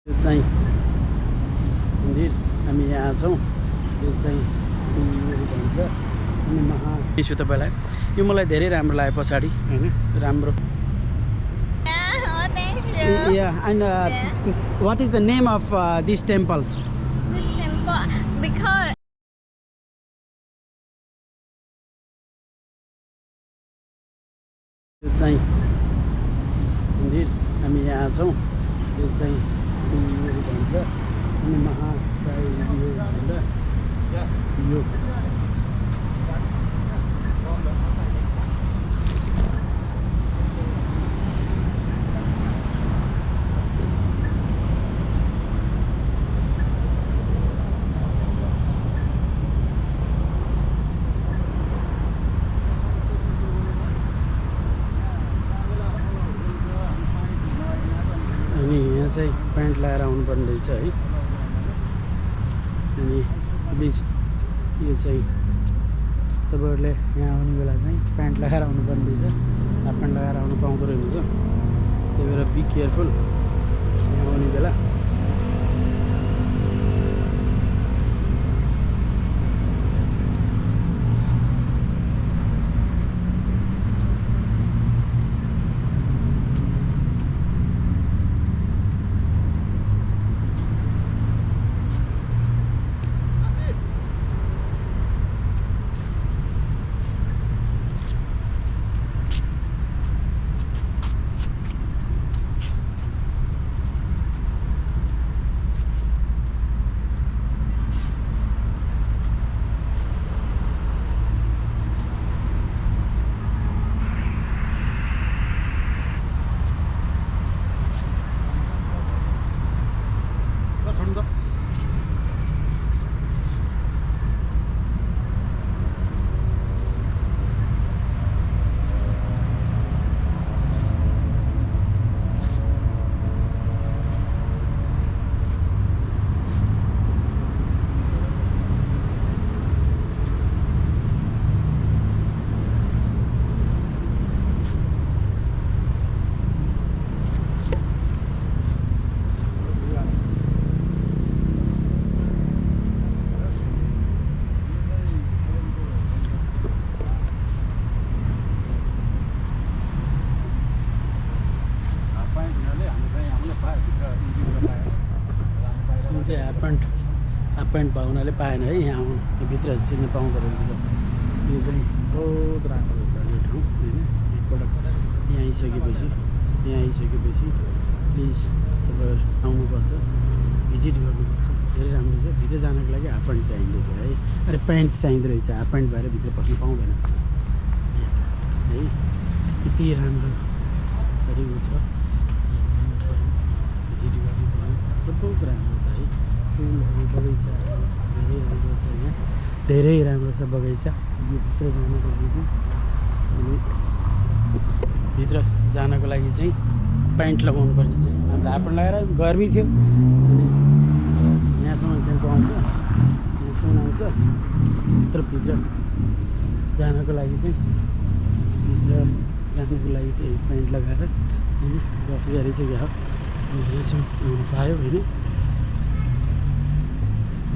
यो चाहिँ मन्दिर हामी यहाँ छौँ। यो चाहिँ भन्छ अनि दिन्छु तपाईँलाई। यो मलाई धेरै राम्रो लाग्यो पछाडि हैन राम्रो। Yeah, and what is the name of this temple? This temple because यो चाहिँ मन्दिर हामी यहाँ छौँ। यो चाहिँ भन्छ अनि यो चाहिँ प्यान्ट लगाएर आउनुपर्ने रहेछ है। अनि प्लिज यो चाहिँ तपाईँहरूले यहाँ आउने बेला चाहिँ प्यान्ट लगाएर आउनुपर्ने रहेछ। हाफ प्यान्ट लगाएर आउनु पाउँदो रहेछ। त्यही भएर बी केयरफुल यहाँ आउने बेला। हाफ प्यान्ट भयो हुनाले पाएन है। यहाँ आउनु भित्र छिर्न पाउँदो रहेछ। यो चाहिँ बहुत राम्रो यो ठाउँ होइन। एकपल्ट यहाँ आइसकेपछि प्लिज तपाईँहरू आउनुपर्छ, भिजिट गर्नुपर्छ। धेरै राम्रो छ। भित्र जानको लागि हाफ प्यान्ट चाहिँदैछ है। अरे प्यान्ट चाहिँदो रहेछ। हाफ प्यान्ट भएर भित्र पस्नु पाउँदैन है। यति राम्रो तरिका छ। भिजिट गर्नु पऱ्यो। बहुत राम्रो छ है। फुलहरू बगैँचा धेरै राम्रो छ। यहाँ धेरै राम्रो छ बगैँचा। यो भित्र जानको लागि अनि भित्र जानको लागि चाहिँ प्यान्ट लगाउनु पर्ने छ। हामीले हाफ प्यान्ट लगाएर गर्मी थियो अनि यहाँसम्म टेम्पो आउँछ, यहाँसम्म आउँछ। भित्र जानको लागि चाहिँ प्यान्ट लगाएर होइन गफ गरिसक्यो हो। यहाँसम्म आउनु पायो होइन।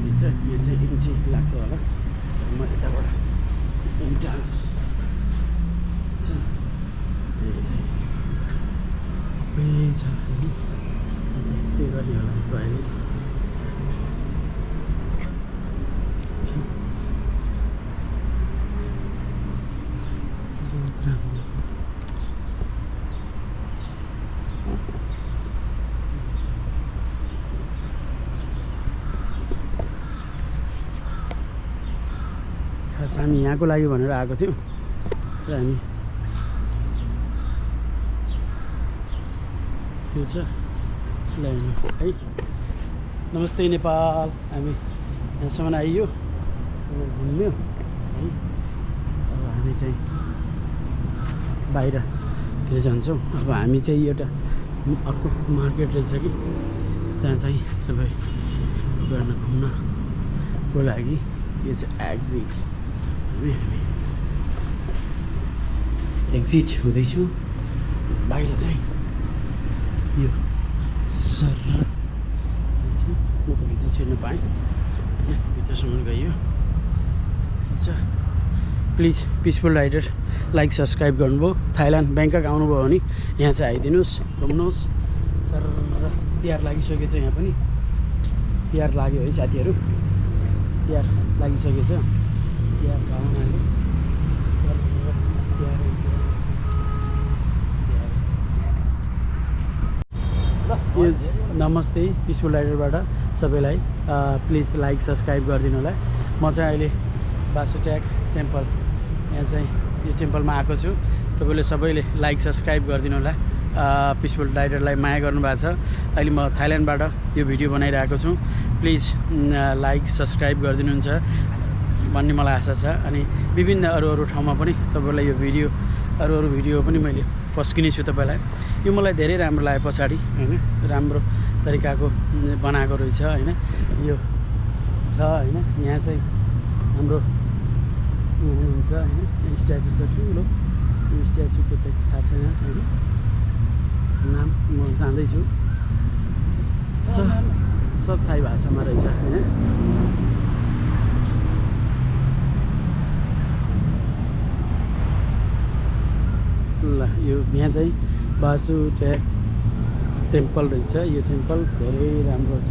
भित्र यो चाहिँ इन्ट्री लाग्छ होला। म यताबाट इन्ट्रान्स त्यो चाहिँ छ होइन। पे गर्ने होला टोयलेट। बहुत राम्रो। खास हामी यहाँको लागि भनेर आएको थियौँ र हामी यो छ ल्याउनु है। नमस्ते नेपाल। हामी यहाँसम्म आइयो घुम्यो है। अब हामी चाहिँ बाहिरतिर जान्छौँ। अब हामी चाहिँ एउटा अर्को मार्केट रहेछ कि जहाँ चाहिँ तपाईँ गर्न घुम्नको लागि यो चाहिँ एक्जिट हुँदैछौँ। बाहिर चाहिँ यो sir please Peaceful Rider like subscribe गर्नुभयो थाइल्यान्ड ब्याङ्कक आउनुभयो भने यहाँ चाहिँ आइदिनुहोस् घुम्नुहोस् सर तिहार लागिसकेको छ यहाँ पनि तिहार लाग्यो है साथीहरू तिहार लागिसकेको छ तिहार भावनाले सर तिहार नमस्ते पिसफुल राइडरबाट सबैलाई प्लिज लाइक सब्सक्राइब गरिदिनु होला म चाहिँ अहिले बासुट्याग टेम्पल यहाँ चाहिँ यो टेम्पलमा आएको छु तपाईँले सबैले लाइक सब्सक्राइब गरिदिनु होला पिसफुल राइडरलाई माया गर्नुभएको छ अहिले म थाइल्यान्डबाट यो भिडियो बनाइरहेको छु प्लिज लाइक सब्सक्राइब गरिदिनुहुन्छ भन्ने मलाई आशा छ अनि विभिन्न अरू ठाउँमा पनि तपाईँलाई यो भिडियो अरू भिडियो पनि मैले पस्किने छु तपाईँलाई यो मलाई धेरै राम्रो लाग्यो पछाडि होइन राम्रो तरिकाको बनाएको रहेछ होइन यो छ होइन यहाँ चाहिँ हाम्रो हुनुहुन्छ होइन स्ट्याचु छ ठुलो यो स्ट्याचुको त थाहा छैन होइन नाम म जान्दैछु सब थाई भाषामा रहेछ होइन ल यो यहाँ चाहिँ बासुट्याग टेम्पल रहेछ यो टेम्पल धेरै राम्रो छ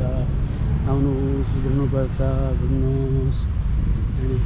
आउनुहोस् घुम्नुपर्छ घुम्नुहोस् अनि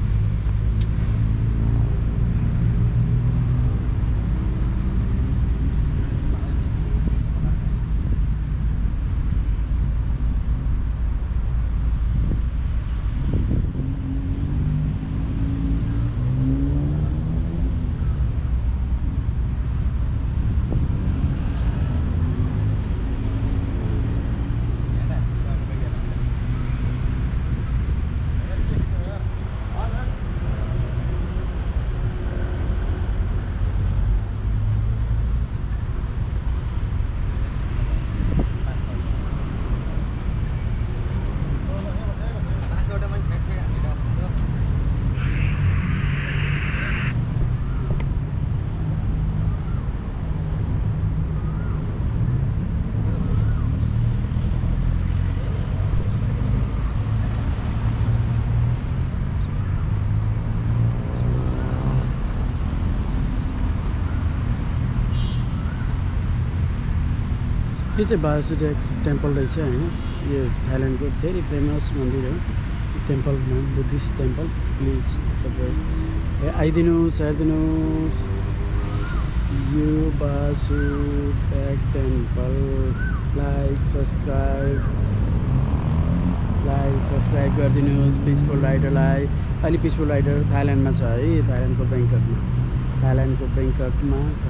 यो चाहिँ बासुट्याग टेम्पल रहेछ होइन यो थाइल्यान्डको धेरै फेमस मन्दिर हो टेम्पल बुद्धिस्ट टेम्पल प्लिज तपाईँ आइदिनुहोस् हेरिदिनुहोस् यो बासुट्याग टेम्पल लाइक सब्सक्राइब गरिदिनुहोस् पिसफुल राइडरलाई अहिले पिसफुल राइडर थाइल्यान्डमा छ है थाइल्यान्डको ब्याङ्ककमा छ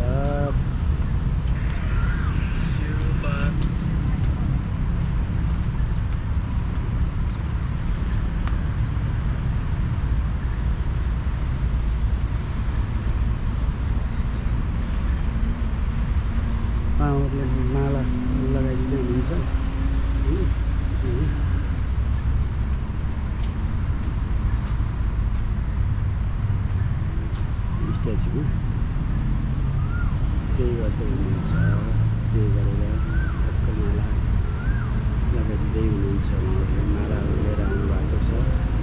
माला लगाइदिँदै हुनुहुन्छ स्ट्याचुमा पे गर्दै हुनुहुन्छ पे गरेर टक्क माला लगाइदिँदै हुनुहुन्छ उहाँहरूले मालाहरू लिएर आउनु भएको छ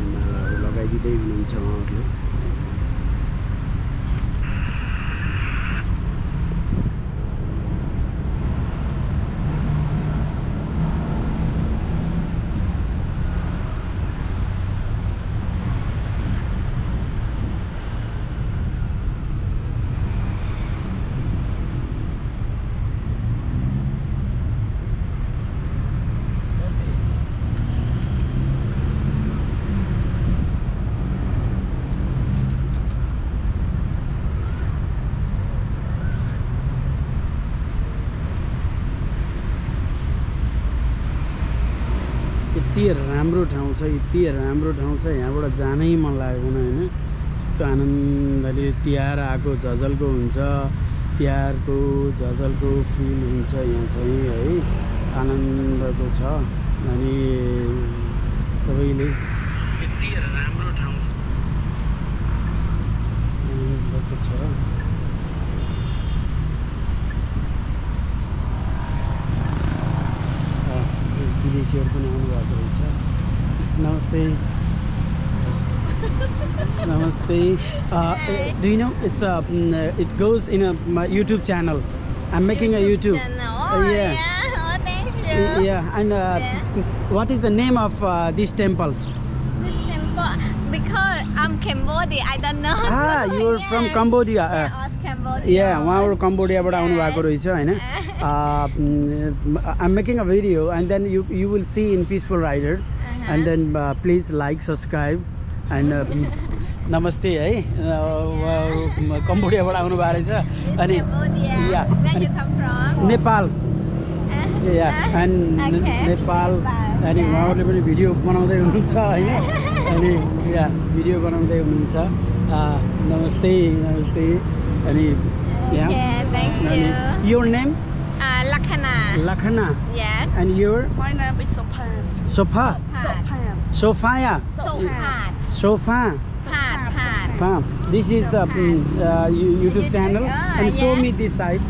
मालाहरू लगाइदिँदै हुनुहुन्छ उहाँहरूले यति राम्रो ठाउँ छ यहाँबाट जानै मन लाग्दैन होइन यस्तो आनन्दले तिहार आएको झझल्को हुन्छ तिहारको झझल्को फिल हुन्छ यहाँ चाहिँ है आनन्दको छ अनि सबैले यति राम्रो ठाउँ छ विदेशीहरू पनि आउनुभएको रहेछ नमस्ते Namaste. Do you know it goes in my YouTube channel. I'm making a YouTube. Channel. Oh, yeah. yeah. Oh, thank you. Yeah, and what is the name of this temple? This temple, because I'm Cambodia, I don't know. Ah, you're from Cambodia. Yeah, us Cambodia. Yeah, उहाँहरु कम्बोडियाबाट आउनु भएको रहेछ हैन. I'm making a video and then you will see in Peaceful Rider and then please like, subscribe and नमस्ते है. कम्बोडियाबाट आउनु भएको रहेछ अनि Cambodia. yeah. Where you come from? Nepal. Yeah, and Nepal अनि उहाँहरुले पनि भिडियो बनाउँदै हुनुहुन्छ हैन. अनि या भिडियो बनाउँदै हुनुहुन्छ. नमस्ते नमस्ते अनि yeah. Okay, thank you. Your name? Lakhana. Lakhana. Yes. And your? My name is Sopan. Sofa. Sopan. Sophia. Sopat. Sofa. Pat. Farm. This is the YouTube channel. And show yeah. me this side.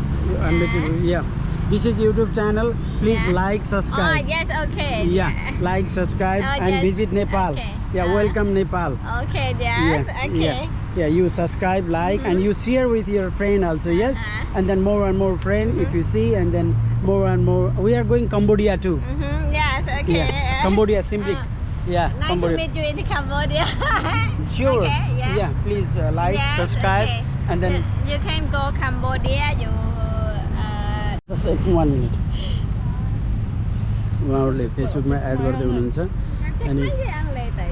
I'm making, yeah. This is YouTube channel. Please Yeah. like, Oh, subscribe. yes, okay. Yeah, like, subscribe, and yes. visit Nepal. Okay. Yeah, welcome Nepal. Okay, yes, Yeah, okay. yeah, yeah. You subscribe, like, and you share with your friend also. Yes, and then more and more friend if you see, and then more and more. We are going Cambodia too. Yes, okay. Yeah, Cambodia, Simlik. Yeah, Nice Cambodia. to meet you in Cambodia. Sure. Okay, yeah. Please like, Yes, subscribe, okay. and then you can go Cambodia. You just 1 minute. उहाँहरूले फेसबुकमा add गर्दै हुनुहुन्छ अनि check my later.